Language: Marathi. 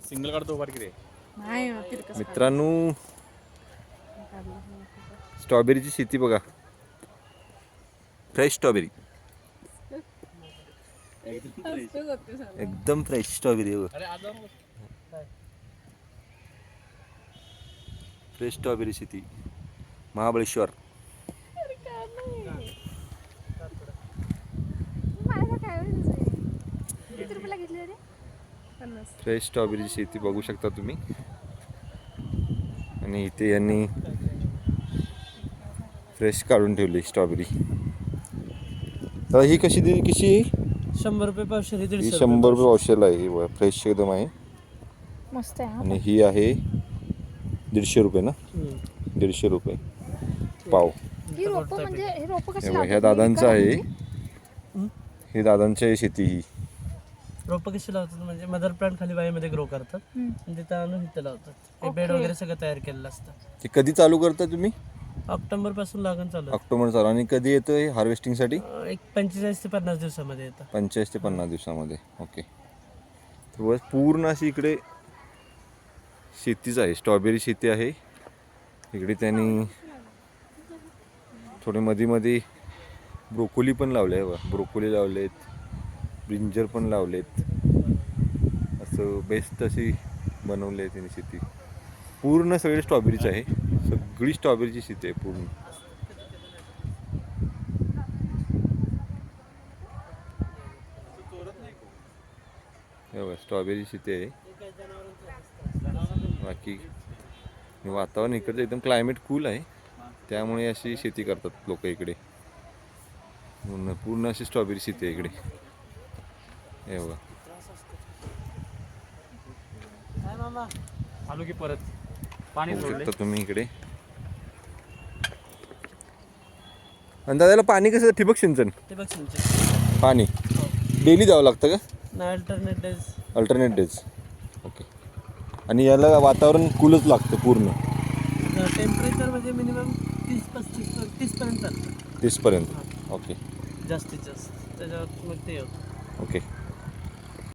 सिंगल काढतो बार किती नाही तिरकस मित्रांनो स्ट्रॉबेरीची शेती बघा. फ्रेश स्ट्रॉबेरी एकदम फ्रेश स्ट्रॉबेरी आहे बघा. अरे आज फ्रेश स्ट्रॉबेरी शेती महाबळेश्वर. फ्रेश स्ट्रॉबेरीची शेती बघू शकता तुम्ही. आणि इथे यांनी फ्रेश काढून ठेवली स्ट्रॉबेरी. तर ही कशी दिली कशी 100 रुपये पावशेर. ही 100 रुपये पावशेरला आहे. ही फ्रेश एकदम आहे. मस्त आहे. आणि ही आहे 150 रुपये ना. 150 रुपये पाव. ही रोपं म्हणजे हे रोपं कशी ह्या लावतात? दादांचं आहे. हे दादांची आहे शेती ही. रोपं कशी लावतात म्हणजे मदर प्लांट खाली बाईमध्ये ग्रो करतात आणि तिथं आणून इथं लावतात. ते बेड वगैरे सगळं तयार केलेलं असतं. ते कधी चालू करता तुम्ही? ऑक्टोबर पासून लागण चालू आहे. ऑक्टोबर चालू. आणि कधी येतं हे हार्वेस्टिंगसाठी? एक 45 ते 50 दिवसामध्ये येतं. 45 ते 50 दिवसामध्ये. ओके. तर बस पूर्ण अशी इकडे शेतीच आहे. स्ट्रॉबेरी शेती आहे इकडे. त्यांनी थोडे मध्ये मध्ये ब्रोकोली पण लावले आहे. ब्रोकोली लावलेत, ब्रिंजर पण लावलेत. असं बेस्ट अशी बनवली आहे त्यांनी शेती. पूर्ण सगळे स्ट्रॉबेरीच आहे. सगळी स्ट्रॉबेरीची शेती आहे पूर्ण. स्ट्रॉबेरी शेती आहे. बाकी वातावरण इकडचं एकदम क्लायमेट कूल आहे त्यामुळे अशी शेती करतात लोक इकडे. पूर्ण अशी स्ट्रॉबेरी शेती आहे इकडे. हे बघा. आलो की परत पाणी बघू सोडले. शकता तुम्ही इकडे. अंदाजाला पाणी कसं? ठिबक सिंचन ते बघ सिंचन पाणी डेली द्यावं लागतं का? ना alternate days. Alternate days. Okay. आणि याला वातावरण कूलच लागतं पूर्ण. टेम्परेचर म्हणजे मिनिमम 30 पर्यंत चालतं. 30 पर्यंत. ओके जास्तीत जास्त त्याच्यावर मग ते होतं. ओके.